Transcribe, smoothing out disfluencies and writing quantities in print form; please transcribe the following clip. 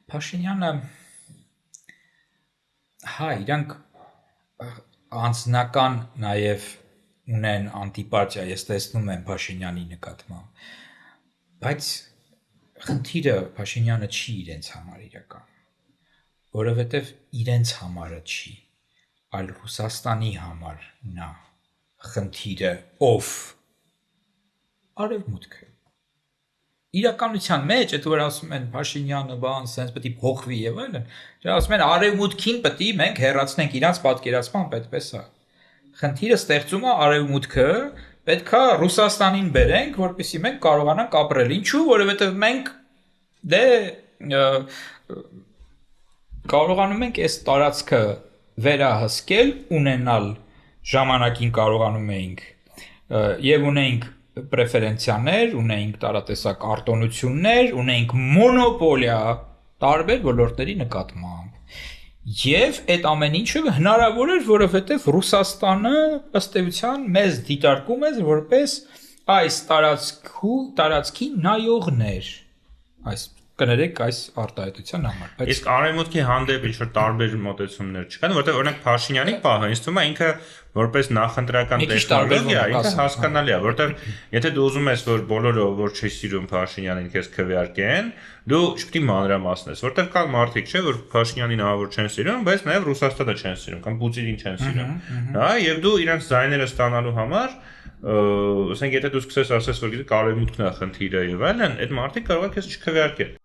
Փաշինյանը հա իրանք անձնական նաև ունեն անտիպաթիա, ես տեսնում եմ Փաշինյանի նկատմամբ, բայց խնդիրը Փաշինյանը չի իրենց համար իրական, որովհետև իրենց համարը չի, այլ Ռուսաստանի համար նա խնդիրը ով արևմուտքը իրականության մեջ այդ որ ասում են Փաշինյանը բան sense պետք է փոխվի եւ այլն, ասում են արևմուտքին պետք է մենք հեռացնենք իրանց պատկերացմամբ այդպես է։ Խնդիրը ստեղծում է արևմուտքը, պետքա Ռուսաստանին բերենք, որպեսզի մենք կարողանանք ապրել։ Ինչու՞, որովհետեւ մենք կարողանում ենք այս տարածքը վերահսկել, ունենալ ժամանակին կարողանում էինք եւ ունենք պրեֆերենցիաներ, ունենք տարատեսակ արտոնություններ, ունենք մոնոպոլիա տարբեր ոլորտների նկատմամբ։ Եվ այդ ամեն ինչը հնարավոր էր, որովհետև Ռուսաստանը ըստ էության մեզ դիտարկում է որպես այս տարածքի նայողներ, այս կներեք այս արտահայտության համար։ Իսկ արևմուտքի հանդեպ ինչ-որ տարբեր մոտեցումներ չկան, որտեղ օրինակ Փաշինյանի պահը ինձ թվում է ինքը որպես նախընտրական տեխնոլոգիա ինքը հասկանալի է, որտեղ եթե դու ուզում ես որ բոլորը որ չի սիրում Փաշինյանին քեզ քվեարկեն, դու չպետք է մանրամասնես, որտեղ կան մարդիկ, չէ, որ Փաշինյանին ահավոր չեն սիրում, բայց նաև Ռուսաստանը չեն սիրում կամ Պուտինին չեն սիրում։ Հա, եւ դու իրանց ձայները ստանալու համար ասենք եթե դու սկսես ասես որ գիտես արևմուտքն է խնդիրը եւ այլն, այդ մարդիկ կարող է քեզ չքվեարկեն։